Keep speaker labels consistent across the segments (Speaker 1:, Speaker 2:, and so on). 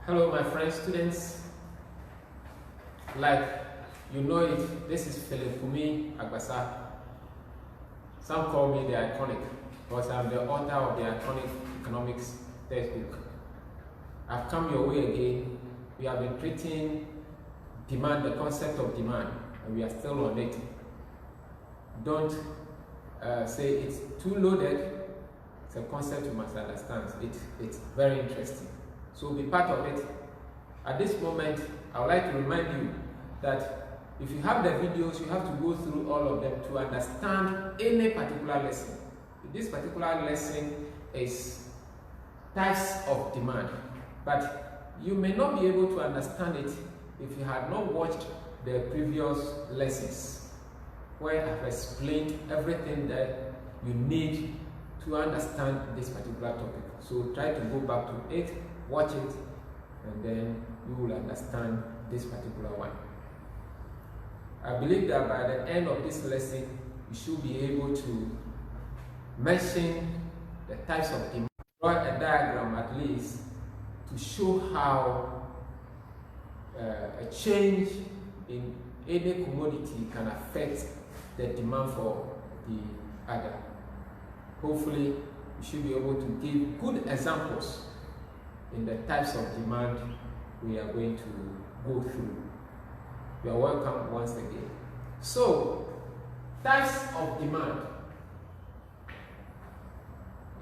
Speaker 1: Hello, my friends, students. Like you know it, this is Philipumi Agbasa. Some call me the iconic because I'm the author of the iconic economics textbook. I've come your way again. We have been treating demand, the concept of demand, and we are still on it. Don't say it's too loaded. It's a concept you must understand. It's very interesting. So be part of it. At this moment, I would like to remind you that if you have the videos, you have to go through all of them to understand any particular lesson. This particular lesson is types of demand, but you may not be able to understand it if you had not watched the previous lessons where I've explained everything that you need to understand this particular topic. So try to go back to it, watch it, and then you will understand this particular one. I believe that by the end of this lesson, you should be able to mention the types of demand, draw a diagram at least to show how a change in any commodity can affect the demand for the other. Hopefully, you should be able to give good examples in the types of demand we are going to go through. You are welcome once again. So, types of demand.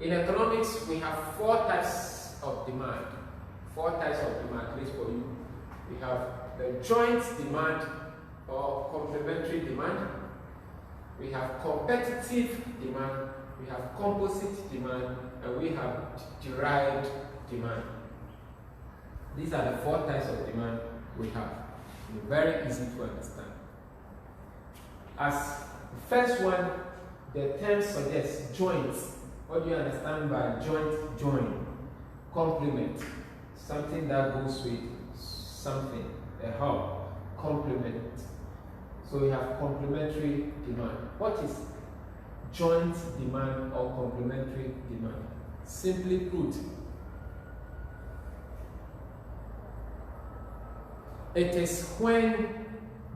Speaker 1: In economics, we have four types of demand. Four types of demand, at least for you. We have the joint demand or complementary demand. We have competitive demand. We have composite demand, and we have derived demand. These are the four types of demand we have. Very easy to understand. As the first one, the term suggests joints. What do you understand by joint? Join. Complement. Something that goes with something. A hub. Complement. So we have complementary demand. What is joint demand or complementary demand? Simply put, it is when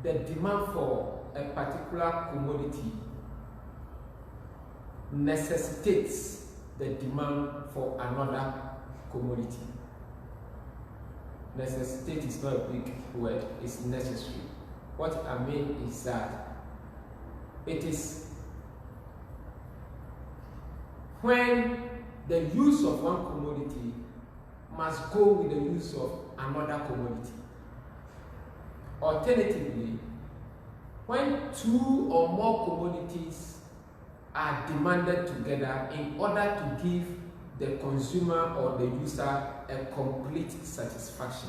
Speaker 1: the demand for a particular commodity necessitates the demand for another commodity. Necessitate is not a big word, it's necessary. What I mean is that it is when the use of one commodity must go with the use of another commodity. Alternatively, when two or more commodities are demanded together in order to give the consumer or the user a complete satisfaction.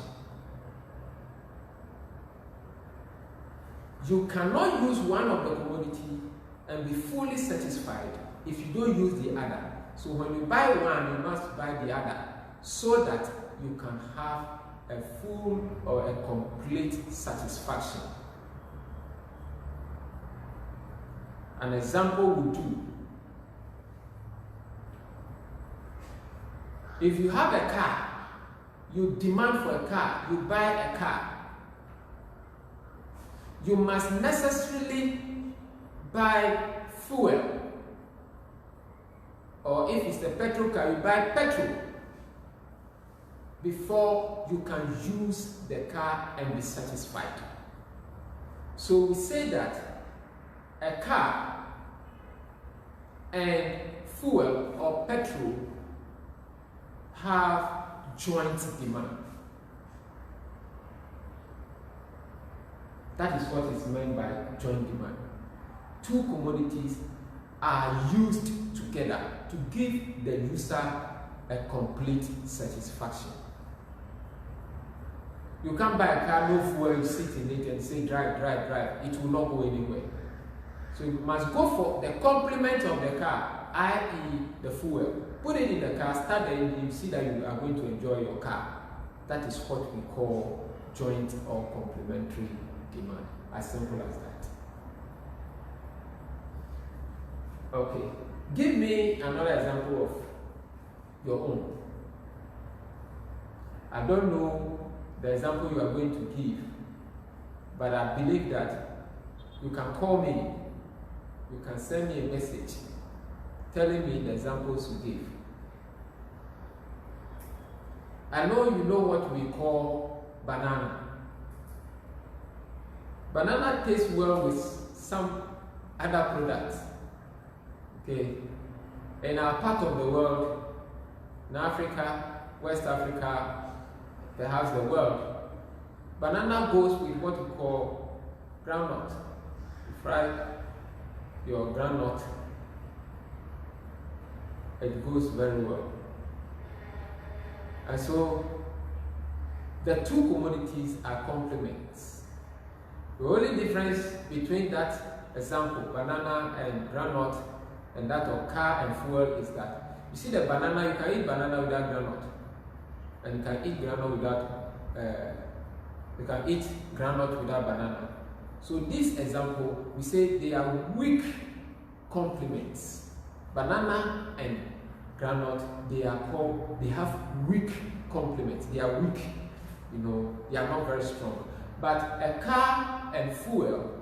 Speaker 1: You cannot use one of the commodity and be fully satisfied if you don't use the other. So when you buy one, you must buy the other so that you can have a full or a complete satisfaction. An example would do. If you have a car, you demand for a car, you buy a car, you must necessarily buy fuel. Or if it's a petrol car, you buy petrol before you can use the car and be satisfied. So we say that a car and fuel or petrol have joint demand. That is what is meant by joint demand. Two commodities are used together to give the user a complete satisfaction. You can't buy a car, no fuel, you sit in it and say drive, drive, drive. It will not go anywhere. So you must go for the complement of the car, i.e. the fuel. Put it in the car, start the engine, you see that you are going to enjoy your car. That is what we call joint or complementary demand. As simple as that. Okay. Give me another example of your own. I don't know the example you are going to give, but I believe that you can call me, you can send me a message telling me the examples you give. I know you know what we call banana. Banana tastes well with some other products. Okay. In our part of the world, in Africa, West Africa, perhaps the world, banana goes with what we call groundnut. You fry your groundnut, it goes very well. And so the two commodities are complements. The only difference between that example, banana and groundnut, and that of car and fuel is that you see the banana, you can eat banana without groundnut, and you can eat groundnut without banana. So this example, we say they are weak complements. Banana and groundnut, they have weak complements. They are weak, they are not very strong. But a car and fuel,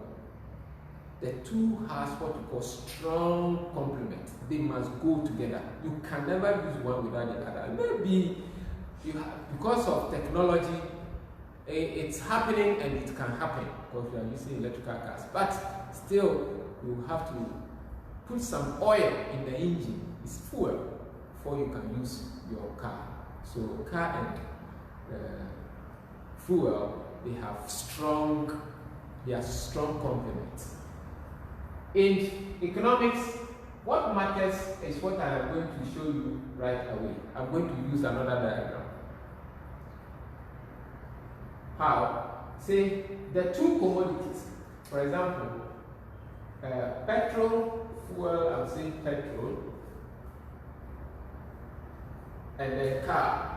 Speaker 1: the two has what we call strong complements. They must go together. You can never use one without the other. Maybe because of technology, it's happening and it can happen because we are using electrical cars. But still, you have to put some oil in the engine. It's fuel before you can use your car. So car and fuel, they are strong complements. In economics, what matters is what I am going to show you right away. I'm going to use another diagram. How? Say the two commodities, for example, petrol, fuel, I'm saying petrol, and then car.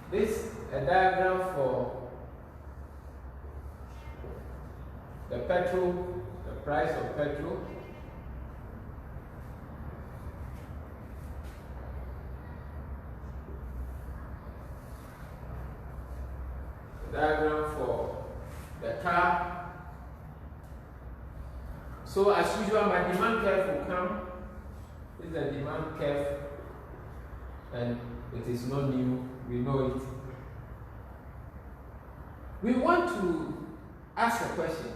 Speaker 1: This is a diagram for the petrol, the price of petrol. The diagram for the car. So as usual, my demand curve will come. This is the demand curve, and it is not new. We know it. We want to ask a question.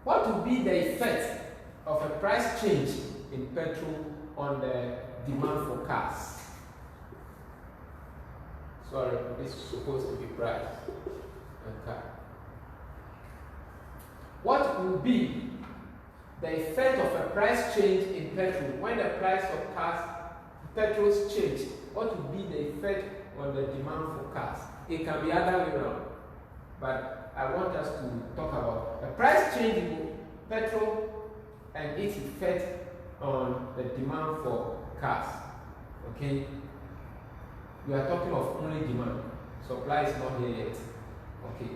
Speaker 1: What will be the effect of a price change in petrol on the demand for cars? Sorry, this is supposed to be price and car. What will be the effect of a price change in petrol when the price of petrols change? What will be the effect on the demand for cars? It can be other way around, but I want us to talk about the price change in petrol and its effect on the demand for cars. Okay? We are talking of only demand. Supply is not here yet. Okay.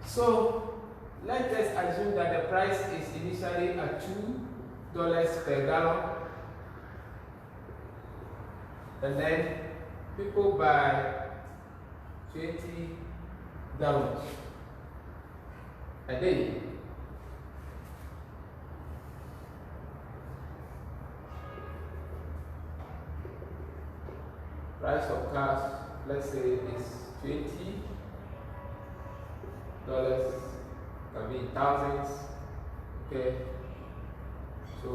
Speaker 1: So let us assume that the price is initially at $2 per gallon. And then people buy 20 gallons a day. Price of cars, let's say, is $20. Can be in thousands. Okay. So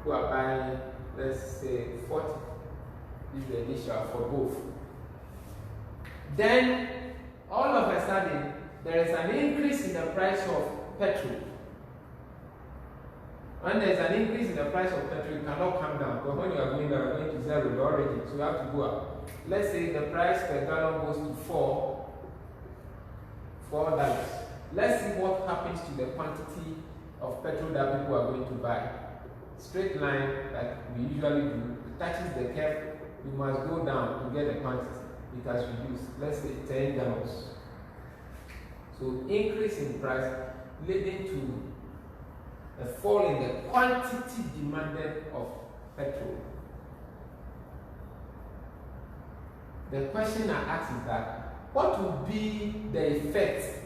Speaker 1: who are buying, let's say, 40. This is the initial for both. Then, all of a sudden, there is an increase in the price of petrol. When there is an increase in the price of petrol, you cannot come down. Because when you are going down, you are going to zero the origin, so you have to go up. Let's say the price per gallon goes to $4. Let's see what happens to the quantity of petrol that people are going to buy. Straight line, like we usually do, it touches the curve. You must go down to get the quantity. It has reduced, let's say 10 gallons. So increase in price leading to a fall in the quantity demanded of petrol. The question I ask is that what would be the effect?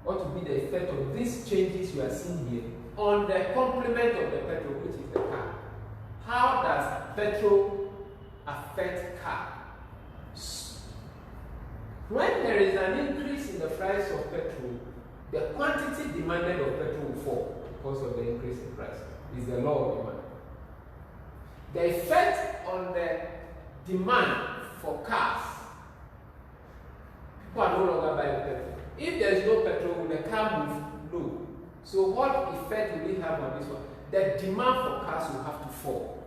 Speaker 1: What would be the effect of these changes you are seeing here on the complement of the petrol, which is the car? How does petrol affect car? When there is an increase in the price of petrol, the quantity demanded of petrol will fall because of the increase in price. It's the law of demand. The effect on the demand for cars, people are no longer buying petrol. If there is no petrol, will the car move? No. So what effect will it have on this one? The demand for cars will have to fall.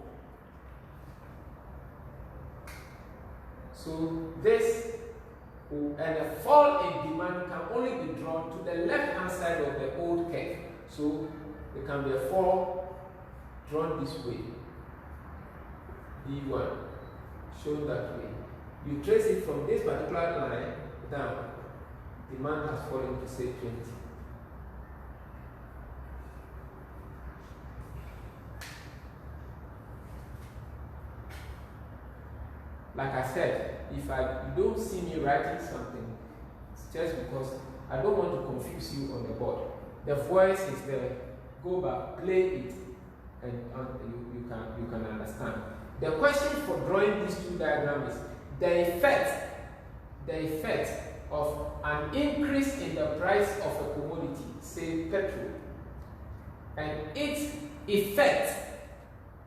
Speaker 1: So this and a fall in demand can only be drawn to the left-hand side of the old curve. So there can be a fall drawn this way. D1 shown that way. You trace it from this particular line down. Demand has fallen to say 20. Like I said, if you don't see me writing something, it's just because I don't want to confuse you on the board. The voice is there. Go back, play it, and you can understand. The question for drawing these two diagrams is the effect of an increase in the price of a commodity, say petrol, and its effect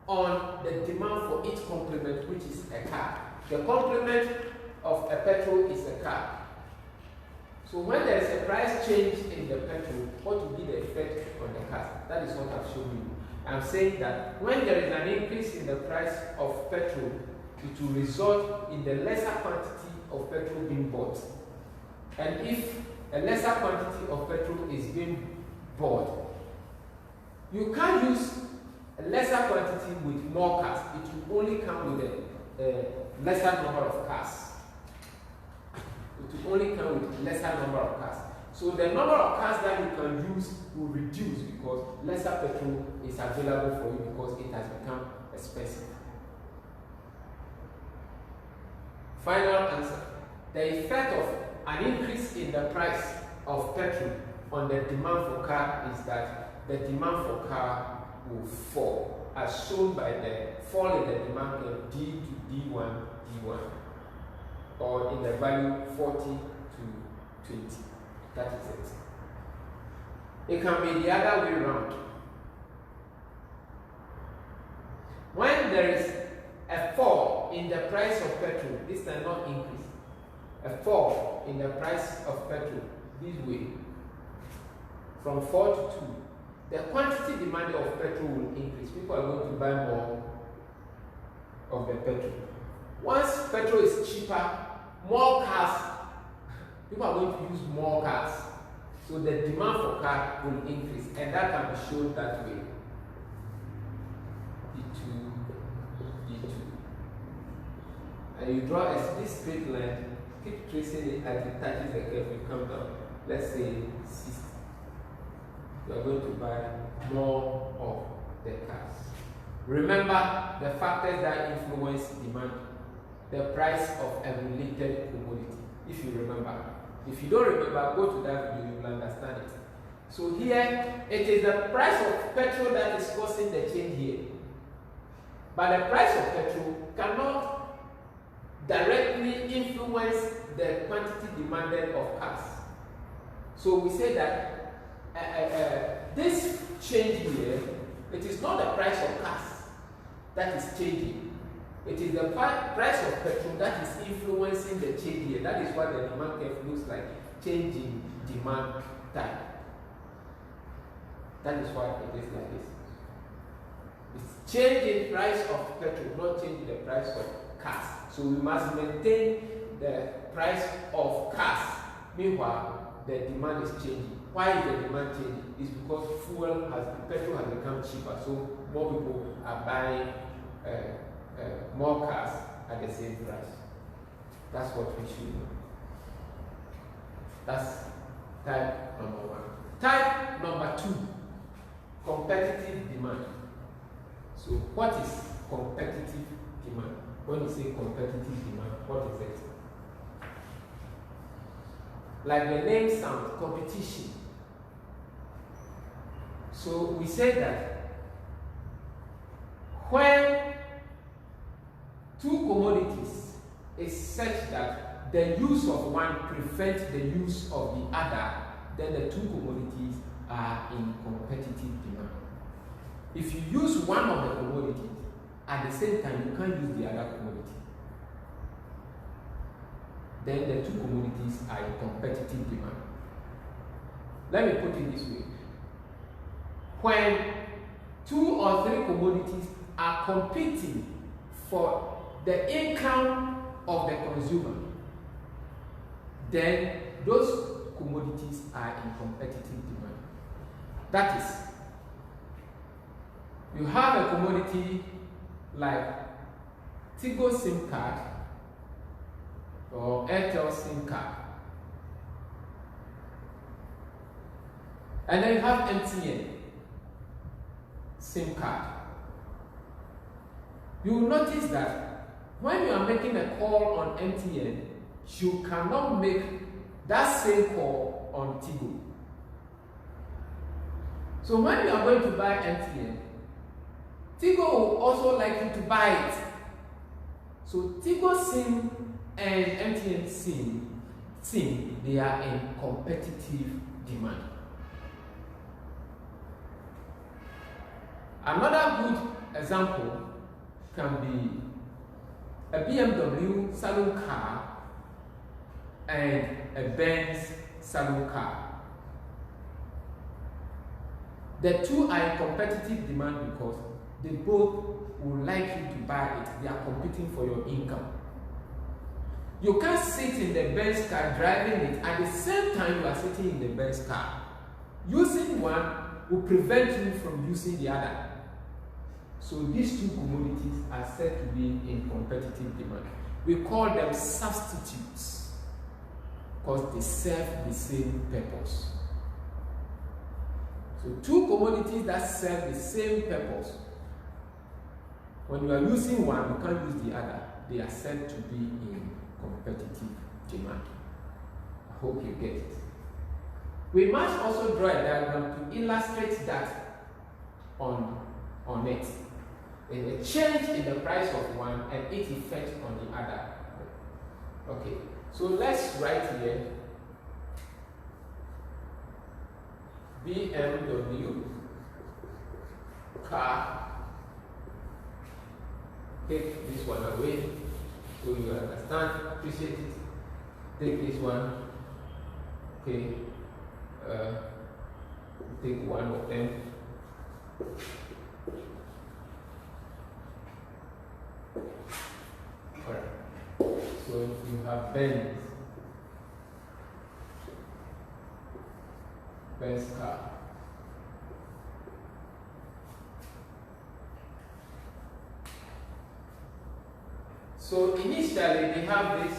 Speaker 1: on the demand for its complement, which is a car. The complement of a petrol is a car. So when there is a price change in the petrol, what will be the effect on the car? That is what I've shown you. I'm saying that when there is an increase in the price of petrol, it will result in the lesser quantity of petrol being bought. And if a lesser quantity of petrol is being bought, you can't use a lesser quantity with more cars. It will only come with a lesser number of cars. It will only come with lesser number of cars. So the number of cars that you can use will reduce because lesser petrol is available for you because it has become expensive. Final answer. The effect of an increase in the price of petrol on the demand for car is that the demand for car will fall, as shown by the fall in the demand curve D to D1, D1, or in the value 40 to 20. That is it. It can be the other way around. When there is a fall in the price of petrol, this does not increase. A fall in the price of petrol this way, from 4 to 2, the quantity demanded of petrol will increase. People are going to buy more of the petrol. Once petrol is cheaper, more cars, people are going to use more cars. So the demand for car will increase, and that can be shown that way. D2, D2. And you draw this straight line, keep tracing it as it touches the curve, you come down. Let's say 60. You are going to buy more of the cars. Remember the factors that influence demand, the price of a related commodity. If you remember. If you don't remember, go to that video, you will understand it. So here, it is the price of petrol that is causing the change here. But the price of petrol cannot directly influence the quantity demanded of cars. So we say that this change here, it is not the price of cars that is changing. It is the price of petrol that is influencing the change here. That is what the demand curve looks like, changing demand type. That is why it is like this. It's changing price of petrol, not changing the price of cars. So we must maintain the price of cars. Meanwhile, the demand is changing. Why is the demand changing? It's because petrol has become cheaper. So more people are buying more cars at the same price. That's what we should know. That's Type number 1. Type number 2, competitive demand. So what is competitive demand? When you say competitive demand, what is it? Like the name sounds, competition. So we say that when two commodities is such that the use of one prevents the use of the other, then the two commodities are in competitive demand. If you use one of the commodities, at the same time you can't use the other commodity, then the two commodities are in competitive demand. Let me put it this way. When 2 or 3 commodities are competing for the income of the consumer, then those commodities are in competitive demand. That is, you have a commodity like Tigo SIM card or Airtel SIM card, and then you have MTN SIM card. You will notice that when you are making a call on MTN, you cannot make that same call on Tigo. So when you are going to buy MTN, Tigo will also like you to buy it. So Tigo SIM and MTN SIM, they are in competitive demand. Another good example can be a BMW saloon car and a Benz saloon car. The two are in competitive demand because they both would like you to buy it. They are competing for your income. You can't sit in the Benz car driving it at the same time you are sitting in the Benz car. Using one will prevent you from using the other. So these two commodities are said to be in competitive demand. We call them substitutes because they serve the same purpose. So two commodities that serve the same purpose, when you are using one, you can't use the other. They are said to be in competitive demand. I hope you get it. We must also draw a diagram to illustrate that on it. A change in the price of one and its effect on the other. Okay, so let's write here BMW car. Take this one away so you understand, appreciate it. Take this one. Okay, take one of them. Alright, so you have Benz car. So initially they have this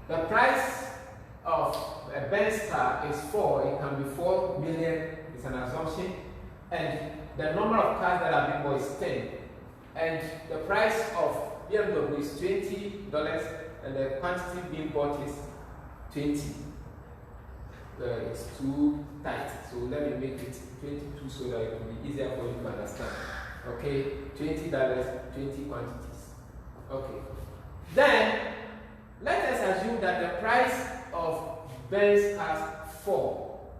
Speaker 1: the price of a Benz car is 4, it can be 4 million, it's an assumption, and the number of cars that are being bought is 10, and the price of BMW is $20, and the quantity being bought is 20. It's too tight, so let me make it 22 so that it will be easier for you to understand. Okay, $20, 20 quantities. Okay, then let us assume that the price of Benz cars fall.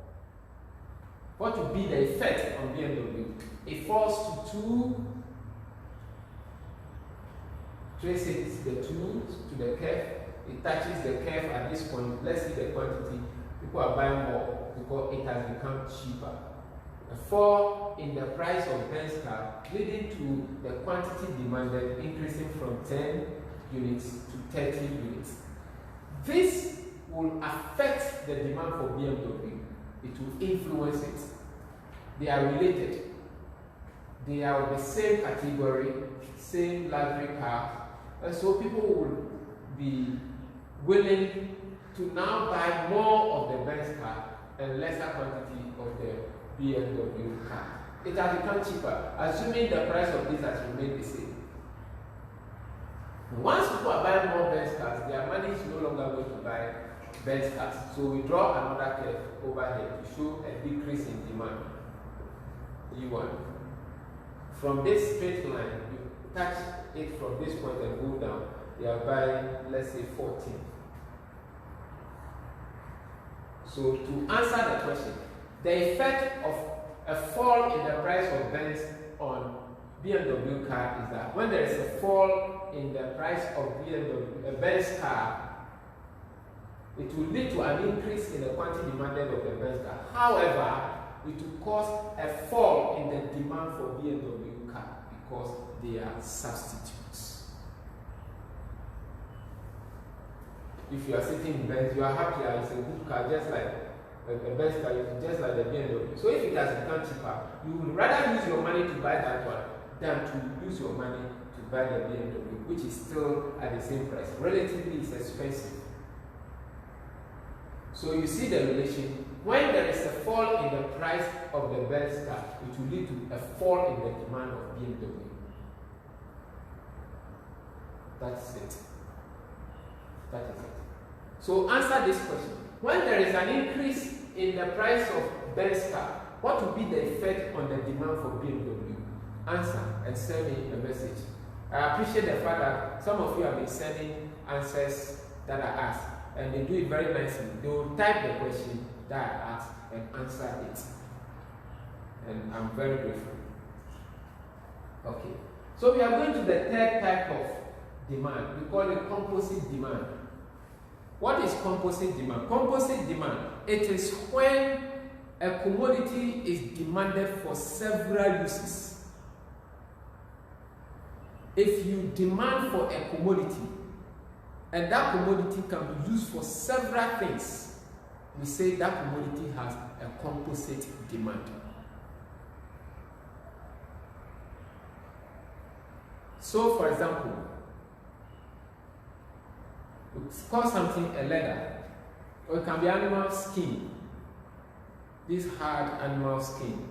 Speaker 1: What will be the effect on BMW? It falls to 2, traces the 2 to the curve, it touches the curve at this point. Let's see the quantity. People are buying more because it has become cheaper. A fall in the price of Benz car leading to the quantity demanded increasing from 10 units to 30 units. This will affect the demand for BMW. It will influence it. They are related. they are of the same category, same luxury cars, and so people will be willing to now buy more of the Benz car and lesser quantity of the BMW car. It has become cheaper, assuming the price of this has remained the same. Once people are buying more Benz cars, their money is no longer going to buy Benz cars. So we draw another curve over here to show a decrease in demand. E1. From this straight line, you touch it from this point and go down. They are buying, let's say, 14. So to answer the question, the effect of a fall in the price of Benz on BMW car is that when there is a fall in the price of a Benz car, it will lead to an increase in the quantity demanded of the Benz car. However, it will cause a fall in the demand for BMW car because they are substitutes. If you are sitting in Benz, you are happy, it's a good car, just like a Benz car, just like the BMW. So if it has become cheaper, you would rather use your money to buy that one than to use your money to buy the BMW, which is still at the same price. Relatively, it's expensive. So you see the relation. When there is a fall in the price of the Benz car, it will lead to a fall in the demand of BMW. That's it. That is it. So answer this question. When there is an increase in the price of Benz car, what will be the effect on the demand for BMW? Answer and send me a message. I appreciate the fact that some of you have been sending answers that I asked, and they do it very nicely. They will type the question that I asked and answer it. And I'm very grateful. Okay. So we are going to the third type of demand. We call it composite demand. What is composite demand? Composite demand, it is when a commodity is demanded for several uses. If you demand for a commodity, and that commodity can be used for several things, we say that commodity has a composite demand. So, for example, we call something a leather, or it can be animal skin, this hard animal skin.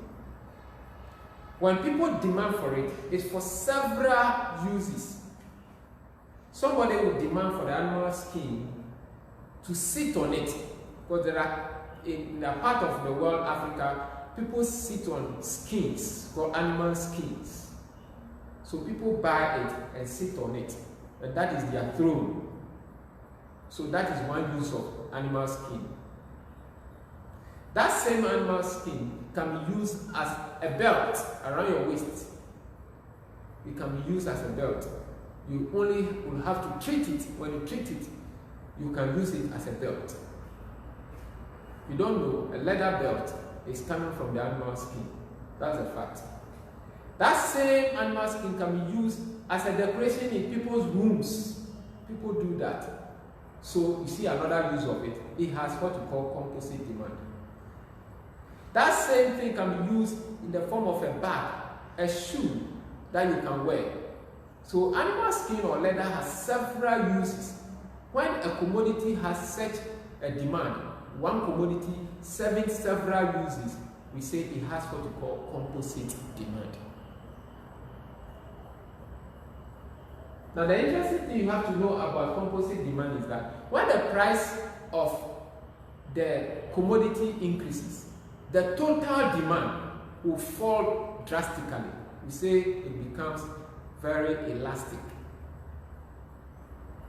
Speaker 1: When people demand for it, it's for several uses. Somebody will demand for the animal skin to sit on it, because there are, in a part of the world, Africa, people sit on skins, called animal skins. So people buy it and sit on it, and that is their throne. So that is one use of animal skin. That same animal skin can be used as a belt around your waist. It can be used as a belt. You only will have to treat it. When you treat it, you can use it as a belt. You don't know, a leather belt is coming from the animal skin. That's a fact. That same animal skin can be used as a decoration in people's rooms. People do that. So you see another use of it. It has what we call composite demand. That same thing can be used in the form of a bag, a shoe that you can wear. So animal skin or leather has several uses. When a commodity has such a demand, one commodity serving several uses, we say it has what we call composite demand. Now the interesting thing you have to know about composite demand is that when the price of the commodity increases, the total demand will fall drastically. We say it becomes very elastic,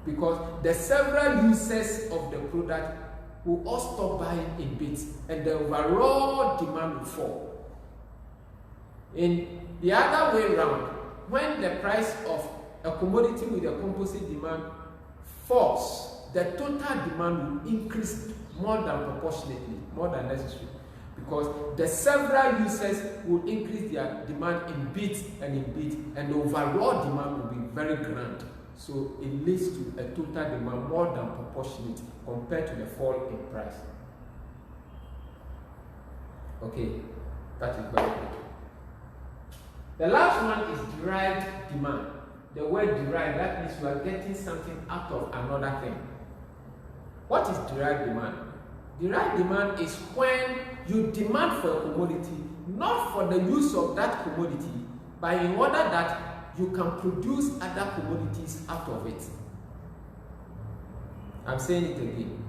Speaker 1: because the several uses of the product will all stop buying in bits, and the overall demand will fall. In the other way around, when the price of a commodity with a composite demand falls, the total demand will increase more than proportionately, more than necessary, because the several uses will increase their demand in bits and in bits, and the overall demand will be very grand. So it leads to a total demand more than proportionate compared to the fall in price. Okay, that is very good. The last one is derived demand. The word derived, that means you are getting something out of another thing. What is derived demand? Derived demand is when you demand for a commodity, not for the use of that commodity, but in order that you can produce other commodities out of it. I'm saying it again.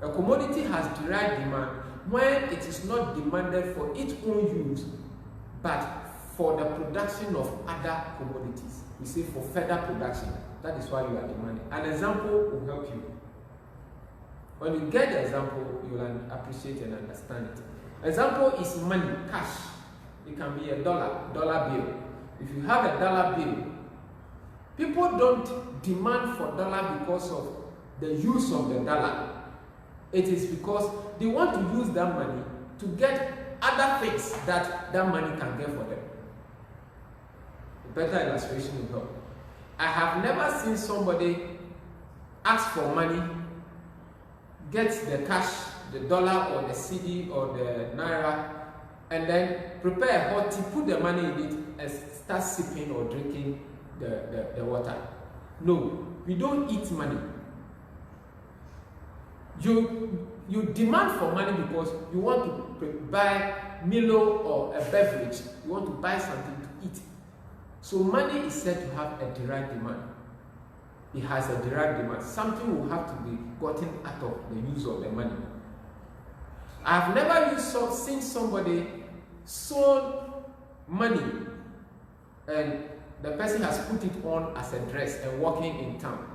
Speaker 1: A commodity has derived demand when it is not demanded for its own use, but for the production of other commodities. We say for further production. That is why you are demanding. An example will help you. When you get the example, you will appreciate and understand it. Example is money, cash. It can be a dollar bill. If you have a dollar bill, people don't demand for dollar because of the use of the dollar. It is because they want to use that money to get other things that money can get for them. A better illustration will help. I have never seen somebody ask for money, get the cash, the dollar or the CD or the naira, and then prepare a hot tea, put the money in it, and start sipping or drinking the water. No, we don't eat money. You demand for money because you want to buy Milo or a beverage. You want to buy something to eat. So money is said to have a derived demand. It has a derived demand. Something will have to be gotten out of the use of the money. I have never seen somebody sold money and the person has put it on as a dress and walking in town.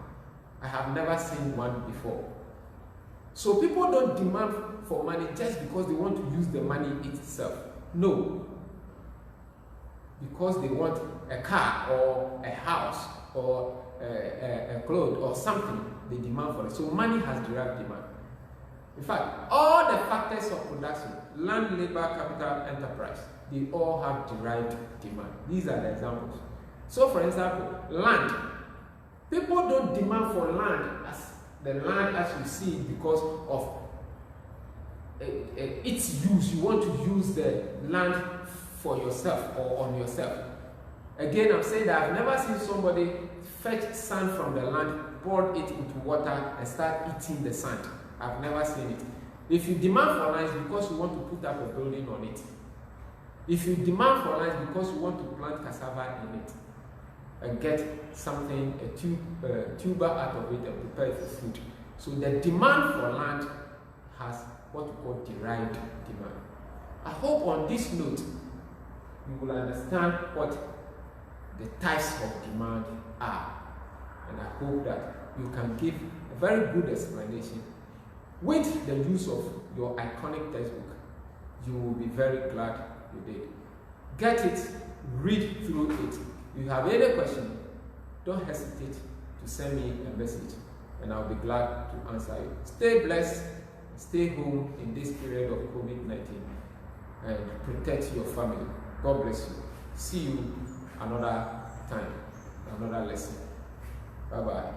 Speaker 1: I have never seen one before. So people don't demand for money just because they want to use the money itself. No. Because they want a car or a house or a clothes or something, they demand for it. So money has derived demand. In fact, all the factors of production, land, labor, capital, enterprise, they all have derived demand. These are the examples. So for example, land. People don't demand for land as the land as you see it because of its use. You want to use the land for yourself or on yourself. Again, I'm saying that I've never seen somebody fetch sand from the land, pour it into water and start eating the sand. I've never seen it. If you demand for land, it's because you want to put up a building on it. If you demand for land, it's because you want to plant cassava in it and get something, a tuber out of it and prepare it for food. So the demand for land has what we call derived demand. I hope on this note, you will understand what the types of demand are. And I hope that you can give a very good explanation. With the use of your iconic textbook, you will be very glad you did. Get it, read through it. If you have any question, don't hesitate to send me a message and I'll be glad to answer you. Stay blessed, stay home in this period of COVID-19 and protect your family. God bless you. See you another time, another lesson. Bye-bye.